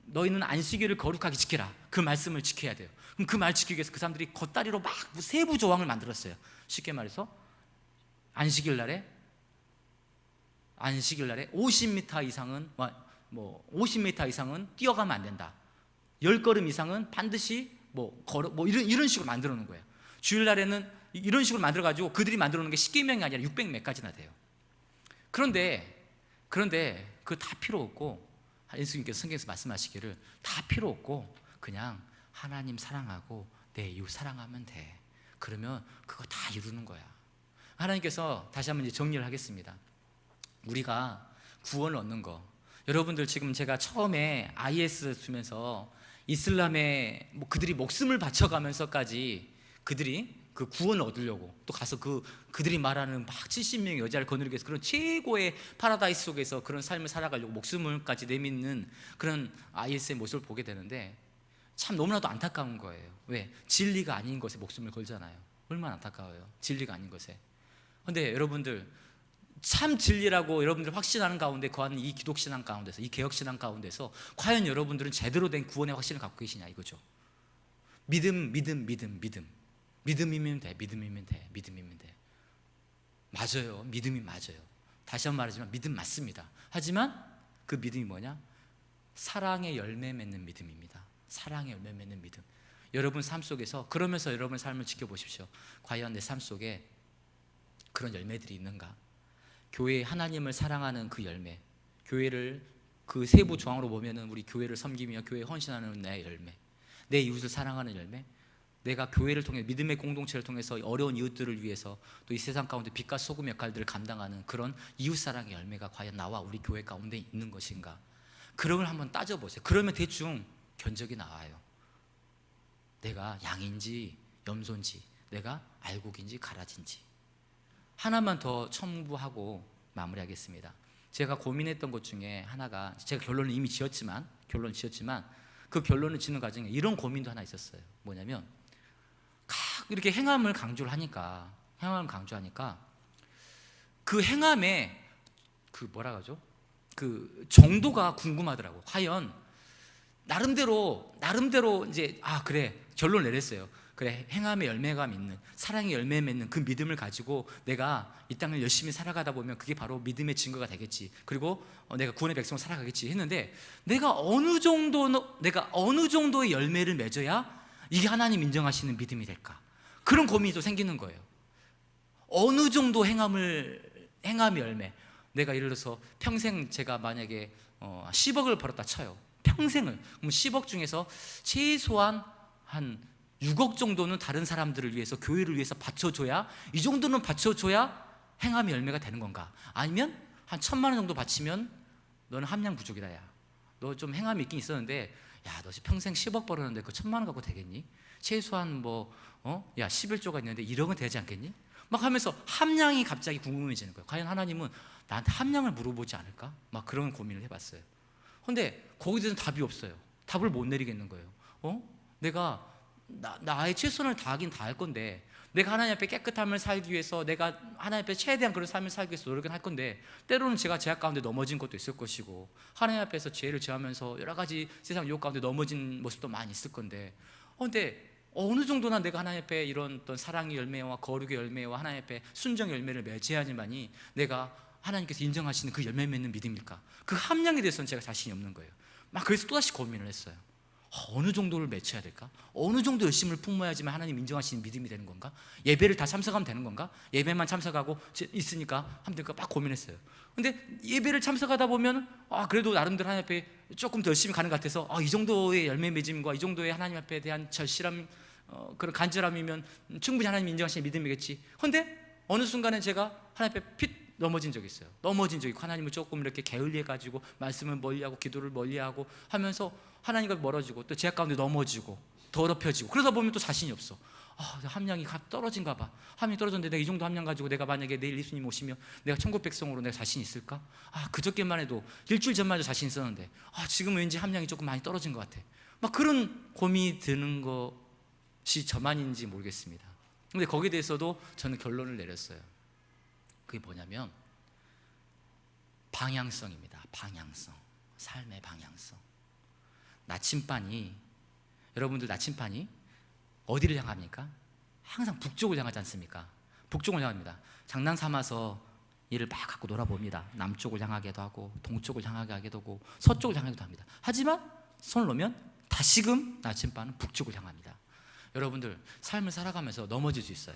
너희는 안식일을 거룩하게 지키라. 그 말씀을 지켜야 돼요. 그럼 그 말 지키기 위해서 그 사람들이 겉다리로 막 세부 조항을 만들었어요. 쉽게 말해서 안식일 날에 50m 이상은 50m 이상은 뛰어가면 안 된다. 10걸음 이상은 반드시 이런 식으로 만들어 놓은 거예요. 주일날에는 이런 식으로 만들어 가지고 그들이 만들어 놓은 게 10계명이 아니라 600 몇 가지나 돼요. 그런데 그거 다 필요 없고, 예수님께서 성경에서 말씀하시기를 다 필요 없고 그냥 하나님 사랑하고 내 이웃 사랑하면 돼. 그러면 그거 다 이루는 거야. 하나님께서 다시 한번 이제 정리를 하겠습니다. 우리가 구원을 얻는 거, 여러분들 지금 제가 처음에 IS 주면서 이슬람에 그들이 목숨을 바쳐가면서까지 그들이 그 구원을 얻으려고 또 가서 그들이 말하는 막 70명의 여자를 거느리기 위해서 그런 최고의 파라다이스 속에서 그런 삶을 살아가려고 목숨을까지 내딛는 그런 IS의 모습을 보게 되는데 참 너무나도 안타까운 거예요. 왜? 진리가 아닌 것에 목숨을 걸잖아요. 얼마나 안타까워요. 진리가 아닌 것에. 그런데 여러분들, 참 진리라고 여러분들 확신하는 가운데 거하는 이 기독신앙 가운데서, 이 개혁신앙 가운데서 과연 여러분들은 제대로 된 구원의 확신을 갖고 계시냐 이거죠. 믿음이면 돼. 맞아요. 믿음이 맞아요. 다시 한번 말하지만 믿음 맞습니다. 하지만 그 믿음이 뭐냐? 사랑의 열매 맺는 믿음입니다. 사랑의 열매 맺는 믿음. 여러분 삶 속에서, 그러면서 여러분 삶을 지켜보십시오. 과연 내 삶 속에 그런 열매들이 있는가? 교회, 하나님을 사랑하는 그 열매, 교회를 그 세부 조항으로 보면은 우리 교회를 섬기며 교회에 헌신하는 내 열매, 내 이웃을 사랑하는 열매, 내가 교회를 통해 믿음의 공동체를 통해서 어려운 이웃들을 위해서 또 이 세상 가운데 빛과 소금 역할들을 감당하는 그런 이웃사랑의 열매가 과연 나와 우리 교회 가운데 있는 것인가? 그런 걸 한번 따져보세요. 그러면 대충 견적이 나와요. 내가 양인지 염소인지, 내가 알곡인지 가라지인지. 하나만 더 첨부하고 마무리하겠습니다. 제가 고민했던 것 중에 하나가, 제가 결론을 이미 지었지만 그 결론을 짓는 과정에 이런 고민도 하나 있었어요. 뭐냐면 이렇게 행함을 강조를 하니까 그 행함의 그 뭐라 그러죠? 그 정도가 궁금하더라고. 과연 나름대로 이제 그래, 결론 내렸어요. 그래, 행함의 열매가 맺는, 사랑의 열매 맺는 그 믿음을 가지고 내가 이 땅을 열심히 살아가다 보면 그게 바로 믿음의 증거가 되겠지. 그리고 내가 구원의 백성으로 살아가겠지 했는데, 내가 어느 정도의 열매를 맺어야 이게 하나님 인정하시는 믿음이 될까? 그런 고민이 또 생기는 거예요. 어느 정도 행함의 열매. 내가 예를 들어서 평생 제가 만약에 10억을 벌었다 쳐요. 평생을. 그럼 10억 중에서 최소한 한 6억 정도는 다른 사람들을 위해서, 교회를 위해서 바쳐줘야, 이 정도는 바쳐줘야 행함의 열매가 되는 건가? 아니면 한 1,000만 원 정도 바치면 너는 함량 부족이다. 야, 너 좀 행함이 있긴 있었는데, 야, 너 평생 10억 벌었는데 그 1,000만 원 갖고 되겠니? 최소한 야, 11조가 있는데 1억은 되지 않겠니? 막 하면서 함량이 갑자기 궁금해지는 거예요. 과연 하나님은 나한테 함량을 물어보지 않을까? 막 그런 고민을 해봤어요. 근데 거기에 대해서는 답이 없어요. 답을 못 내리겠는 거예요. 내가 나의 최선을 다하긴 다 할 건데, 내가 하나님 앞에 깨끗함을 살기 위해서, 내가 하나님 앞에 최대한 그런 삶을 살기 위해서 노력은 할 건데, 때로는 제가 죄악 가운데 넘어진 것도 있을 것이고, 하나님 앞에서 죄를 제하면서 여러 가지 세상 유혹 가운데 넘어진 모습도 많이 있을 건데, 근데 어느 정도나 내가 하나님 앞에 이런 어떤 사랑의 열매와 거룩의 열매와 하나님 앞에 순정의 열매를 맺어야지만이 내가 하나님께서 인정하시는 그 열매 맺는 믿음일까? 그 함량에 대해서는 제가 자신이 없는 거예요. 막 그래서 또다시 고민을 했어요. 어느 정도를 맺혀야 될까? 어느 정도 열심을 품어야지만 하나님 인정하시는 믿음이 되는 건가? 예배를 다 참석하면 되는 건가? 예배만 참석하고 있으니까 하면 될까? 막 고민했어요. 근데 예배를 참석하다 보면 그래도 나름대로 하나님 앞에 조금 더 열심히 가는 것 같아서 이 정도의 열매 맺음과 이 정도의 하나님 앞에 대한 절실함, 그런 간절함이면 충분히 하나님 인정하시는 믿음이겠지. 근데 어느 순간에 제가 하나님 앞에 핏 넘어진 적이 있어요. 넘어진 적이 있고, 하나님을 조금 이렇게 게을리해가지고 말씀을 멀리하고 기도를 멀리하고 하면서 하나님과 멀어지고, 또 죄악 가운데 넘어지고 더럽혀지고, 그러다 보면 또 자신이 없어. 함량이 떨어진가 봐. 함량이 떨어졌는데 내가 이 정도 함량 가지고 내가 만약에 내일 예수님 오시면 내가 천국 백성으로 내가 자신 있을까? 그저께만 해도, 일주일 전만 해도 자신 있었는데 지금은 왠지 함량이 조금 많이 떨어진 것 같아. 막 그런 고민이 드는 것이 저만인지 모르겠습니다. 근데 거기에 대해서도 저는 결론을 내렸어요. 그게 뭐냐면 방향성입니다. 방향성, 삶의 방향성. 여러분들 나침반이 어디를 향합니까? 항상 북쪽을 향하지 않습니까? 북쪽을 향합니다. 장난 삼아서 이를 막 갖고 놀아봅니다. 남쪽을 향하기도 하고, 동쪽을 향하게 하기도 하고, 서쪽을 향하기도 합니다. 하지만 손을 놓으면 다시금 나침반은 북쪽을 향합니다. 여러분들 삶을 살아가면서 넘어질 수 있어요.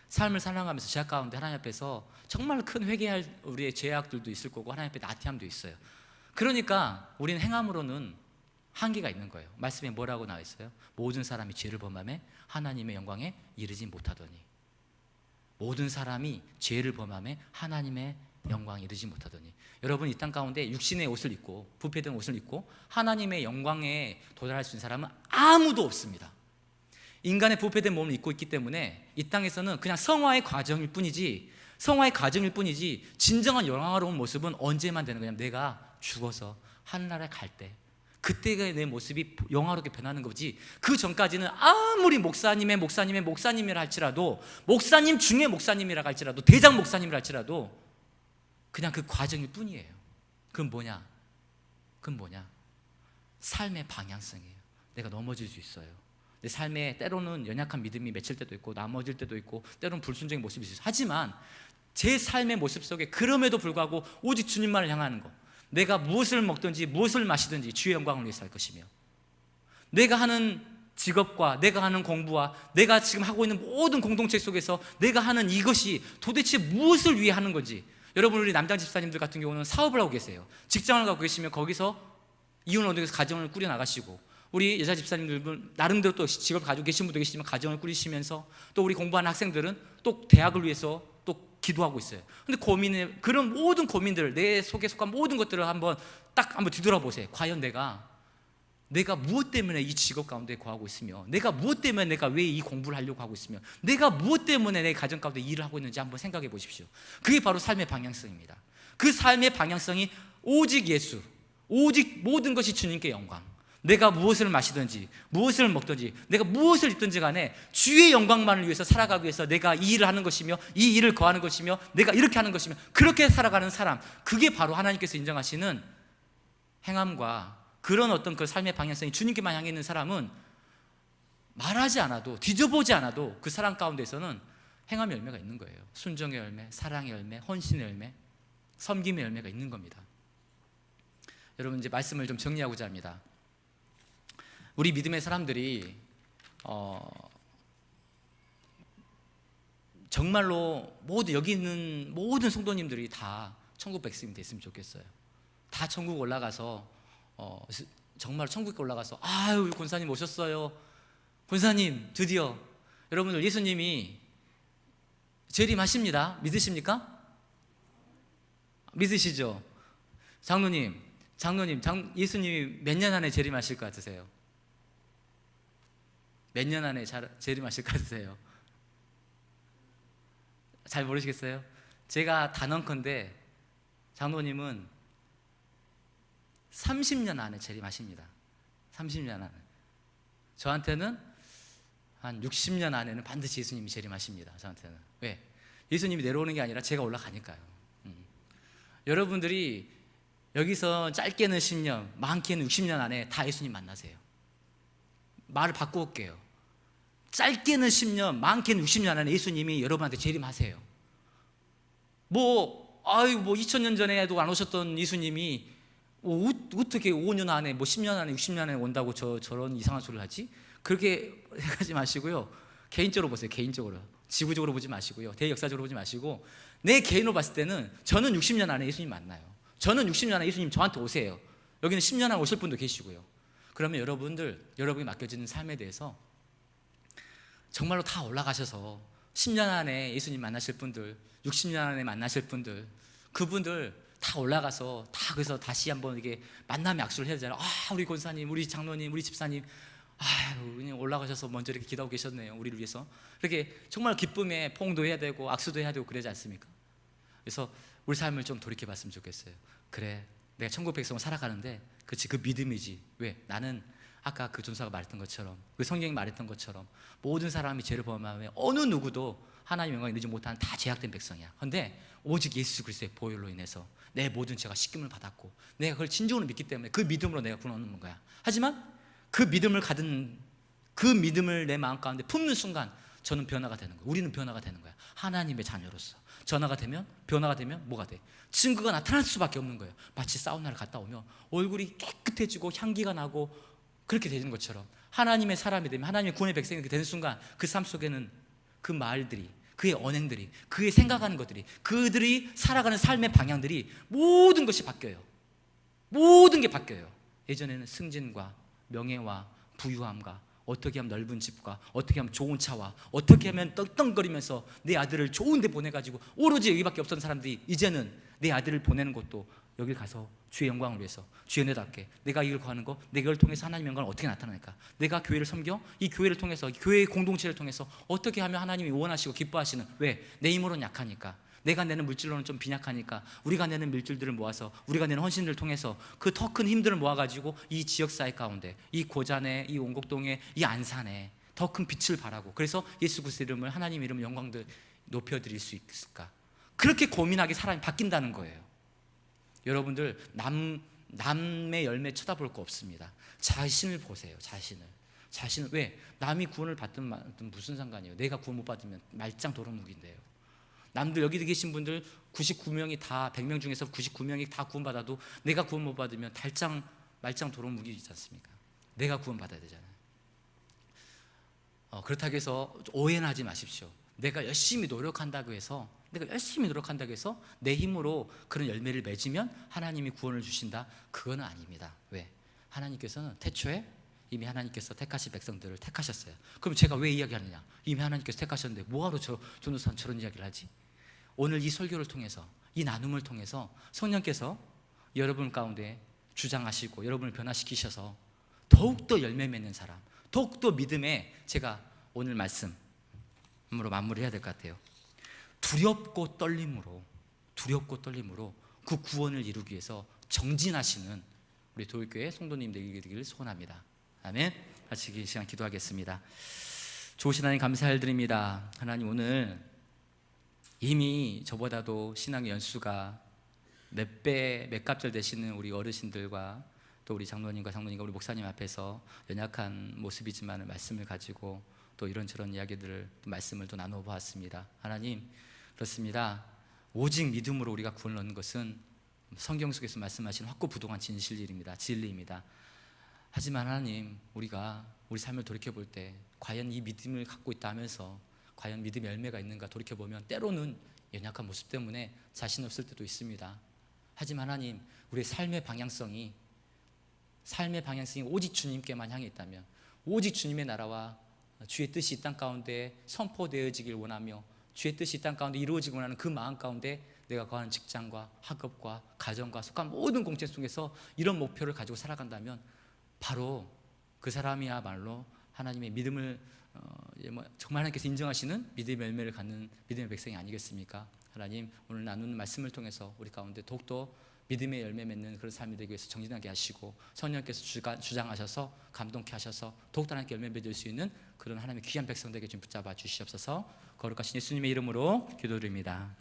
삶을 살아가면서 죄악 가운데 하나님 앞에서 정말 큰 회개할 우리의 죄악들도 있을 거고, 하나님 앞에 나태함도 있어요. 그러니까 우리는 행함으로는 한계가 있는 거예요. 말씀에 뭐라고 나와 있어요? 모든 사람이 죄를 범하며 하나님의 영광에 이르지 못하더니. 모든 사람이 죄를 범하며 하나님의 영광에 이르지 못하더니. 여러분, 이 땅 가운데 육신의 옷을 입고 부패된 옷을 입고 하나님의 영광에 도달할 수 있는 사람은 아무도 없습니다. 인간의 부패된 몸을 입고 있기 때문에 이 땅에서는 그냥 성화의 과정일 뿐이지 진정한 영화로운 모습은 언제만 되는 거냐면 내가 죽어서 하늘나라에 갈 때, 그때가 내 모습이 영화롭게 변하는 거지. 그 전까지는 아무리 목사님이라 할지라도, 목사님 중에 목사님이라 할지라도, 대장 목사님이라 할지라도 그냥 그 과정일 뿐이에요. 그건 뭐냐? 삶의 방향성이에요. 내가 넘어질 수 있어요. 내 삶에 때로는 연약한 믿음이 맺힐 때도 있고, 넘어질 때도 있고, 때로는 불순종의 모습이 있어요. 하지만 제 삶의 모습 속에 그럼에도 불구하고 오직 주님만을 향하는 것, 내가 무엇을 먹든지 무엇을 마시든지 주의 영광을 위해서 할 것이며, 내가 하는 직업과 내가 하는 공부와 내가 지금 하고 있는 모든 공동체 속에서 내가 하는 이것이 도대체 무엇을 위해 하는 건지, 여러분, 우리 남장 집사님들 같은 경우는 사업을 하고 계세요. 직장을 갖고 계시면 거기서 이혼을 얻어서 가정을 꾸려 나가시고, 우리 여자 집사님들은 나름대로 또 직업을 가지고 계신 분도 계시지만 가정을 꾸리시면서, 또 우리 공부하는 학생들은 또 대학을 위해서 또 기도하고 있어요. 근데 그런 모든 고민들을, 내 속에 속한 모든 것들을 한번 뒤돌아보세요. 과연 내가 무엇 때문에 이 직업 가운데 거하고 있으며, 내가 무엇 때문에 내가 왜 이 공부를 하려고 하고 있으며, 내가 무엇 때문에 내 가정 가운데 일을 하고 있는지 한번 생각해 보십시오. 그게 바로 삶의 방향성입니다. 그 삶의 방향성이 오직 예수, 오직 모든 것이 주님께 영광. 내가 무엇을 마시든지 무엇을 먹든지 내가 무엇을 입든지 간에 주의 영광만을 위해서 살아가기 위해서 내가 이 일을 하는 것이며, 이 일을 거하는 것이며, 내가 이렇게 하는 것이며, 그렇게 살아가는 사람, 그게 바로 하나님께서 인정하시는 행함과 그런 어떤 그 삶의 방향성이 주님께만 향해 있는 사람은 말하지 않아도, 뒤져보지 않아도 그 사람 가운데서는 행함의 열매가 있는 거예요. 순종의 열매, 사랑의 열매, 헌신의 열매, 섬김의 열매가 있는 겁니다. 여러분, 이제 말씀을 좀 정리하고자 합니다. 우리 믿음의 사람들이 정말로 여기 있는 모든 성도님들이 다 천국 백성이 됐으면 좋겠어요. 다 천국 올라가서 정말 천국에 올라가서, 아유, 권사님 오셨어요. 권사님 드디어. 여러분들, 예수님이 재림하십니다. 믿으십니까? 믿으시죠? 장로님, 예수님이 몇 년 안에 재림하실 것 같으세요? 몇 년 안에 재림하실 것 같으세요? 잘 모르시겠어요? 제가 단언컨대 장로님은 30년 안에 재림하십니다. 30년 안에. 저한테는 한 60년 안에는 반드시 예수님이 재림하십니다. 저한테는. 왜? 예수님이 내려오는 게 아니라 제가 올라가니까요. 여러분들이 여기서 짧게는 10년, 많게는 60년 안에 다 예수님 만나세요. 말을 바꾸올게요. 짧게는 10년, 많게는 60년 안에 예수님이 여러분한테 재림하세요. 2000년 전에도 안 오셨던 예수님이 어떻게 5년 안에, 10년 안에, 60년 안에 온다고 저런 이상한 소리를 하지? 그렇게 하지 마시고요. 개인적으로 보세요. 개인적으로. 지구적으로 보지 마시고요. 대역사적으로 보지 마시고, 내 개인으로 봤을 때는 저는 60년 안에 예수님 만나요. 저는 60년 안에 예수님 저한테 오세요. 여기는 10년 안에 오실 분도 계시고요. 그러면 여러분이 맡겨지는 삶에 대해서 정말로 다 올라가셔서 10년 안에 예수님 만나실 분들, 60년 안에 만나실 분들, 그분들 다 올라가서 다 그래서 다시 한번 이게 만남의 악수를 해야 되잖아요. 우리 권사님, 우리 장로님, 우리 집사님, 그냥 올라가셔서 먼저 이렇게 기도하고 계셨네요. 우리를 위해서. 이렇게 정말 기쁨에 포옹도 해야 되고 악수도 해야 되고 그러지 않습니까? 그래서 우리 삶을 좀 돌이켜봤으면 좋겠어요. 그래, 내가 천국 백성으로 살아가는데, 그치, 그 믿음이지. 왜? 나는 아까 그 전사가 말했던 것처럼, 그 성경이 말했던 것처럼 모든 사람이 죄를 범하면 어느 누구도 하나님의 영광을 누리지 못하는 다 죄악된 백성이야. 그런데 오직 예수 그리스도의 보혈로 인해서 내 모든 죄가 씻김을 받았고, 내가 그걸 진정으로 믿기 때문에 그 믿음으로 내가 구원 얻는 거야. 하지만 그 믿음을 내 마음 가운데 품는 순간 저는 변화가 되는 거야. 우리는 변화가 되는 거야. 하나님의 자녀로서 변화가 되면 뭐가 돼? 증거가 나타날 수밖에 없는 거예요. 마치 사우나를 갔다 오면 얼굴이 깨끗해지고 향기가 나고 그렇게 되는 것처럼, 하나님의 사람이 되면, 하나님의 구원의 백성이 되는 순간 그 삶 속에는 그 말들이, 그의 언행들이, 그의 생각하는 것들이, 그들이 살아가는 삶의 방향들이 모든 것이 바뀌어요. 모든 게 바뀌어요. 예전에는 승진과 명예와 부유함과 어떻게 하면 넓은 집과 어떻게 하면 좋은 차와 어떻게 하면 떡떡거리면서 내 아들을 좋은 데 보내가지고 오로지 여기밖에 없던 사람들이 이제는 내 아들을 보내는 것도 여기 가서 주의 영광을 위해서, 주의 은혜답게 내가 이걸 구하는 거, 내가 이걸 통해서 하나님의 영광을 어떻게 나타낼까, 내가 교회를 섬겨 이 교회를 통해서, 교회의 공동체를 통해서 어떻게 하면 하나님이 원하시고 기뻐하시는, 왜? 내 힘으로는 약하니까, 내가 내는 물질로는 좀 빈약하니까 우리가 내는 물질들을 모아서, 우리가 내는 헌신들을 통해서 그 더 큰 힘들을 모아가지고 이 지역사회 가운데, 이 고잔에, 이 온곡동에, 이 안산에 더 큰 빛을 발하고, 그래서 예수 그리스도 이름을, 하나님 이름 영광들 높여드릴 수 있을까, 그렇게 고민하게 사람이 바뀐다는 거예요. 여러분들, 남의 열매 쳐다볼 거 없습니다. 자신을 보세요. 자신을. 왜? 남이 구원을 받든 말든 무슨 상관이에요. 내가 구원 못 받으면 말짱 도루묵인데요. 남들 여기 계신 분들 99명이 다, 100명 중에서 99명이 다 구원 받아도 내가 구원 못 받으면 말짱 도루묵이지 않습니까? 내가 구원 받아야 되잖아요. 그렇다고 해서 오해는 하지 마십시오. 내가 열심히 노력한다고 해서 내가 열심히 노력한다고 해서 내 힘으로 그런 열매를 맺으면 하나님이 구원을 주신다? 그거는 아닙니다. 왜? 하나님께서는 태초에 이미 하나님께서 택하신 백성들을 택하셨어요. 그럼 제가 왜 이야기하느냐? 이미 하나님께서 택하셨는데 뭐하러 전도사는 저런 이야기를 하지? 오늘 이 설교를 통해서, 이 나눔을 통해서 성령께서 여러분 가운데 주장하시고 여러분을 변화시키셔서 더욱더 열매 맺는 사람, 더욱더 믿음에, 제가 오늘 말씀으로 마무리해야 될 것 같아요. 두렵고 떨림으로 그 구원을 이루기 위해서 정진하시는 우리 도울교회 성도님 되기를 소원합니다. 아멘. 같이 이 시간 기도하겠습니다. 좋으신 하나님 감사를 드립니다. 하나님, 오늘 이미 저보다도 신앙의 연수가 몇 배, 몇 갑절 되시는 우리 어르신들과 또 우리 장로님과 장로님과 우리 목사님 앞에서 연약한 모습이지만 말씀을 가지고 또 이런저런 이야기들을, 말씀을 또 나누어 보았습니다. 하나님, 그렇습니다. 오직 믿음으로 우리가 구원을 얻는 것은 성경 속에서 말씀하신 확고부동한 진리입니다. 하지만 하나님, 우리가 우리 삶을 돌이켜볼 때 과연 이 믿음을 갖고 있다 하면서 과연 믿음의 열매가 있는가 돌이켜보면 때로는 연약한 모습 때문에 자신 없을 때도 있습니다. 하지만 하나님, 우리의 삶의 방향성이 오직 주님께만 향해 있다면, 오직 주님의 나라와 주의 뜻이 이 땅 가운데 선포되어지길 원하며 주의 뜻이 이 땅 가운데 이루어지길 원하는 그 마음 가운데 내가 거하는 직장과 학업과 가정과 속한 모든 공체 속에서 이런 목표를 가지고 살아간다면 바로 그 사람이야말로 하나님의 믿음을 정말 하나님께서 인정하시는 믿음의 열매를 갖는 믿음의 백성이 아니겠습니까? 하나님, 오늘 나누는 말씀을 통해서 우리 가운데 더욱더 믿음의 열매 맺는 그런 삶이 되기 위해서 정진하게 하시고 성령께서 주장하셔서 감동케 하셔서 더욱더 하나님께 열매 맺을 수 있는 그런 하나님의 귀한 백성들에게 좀 붙잡아 주시옵소서. 거룩하신 예수님의 이름으로 기도드립니다.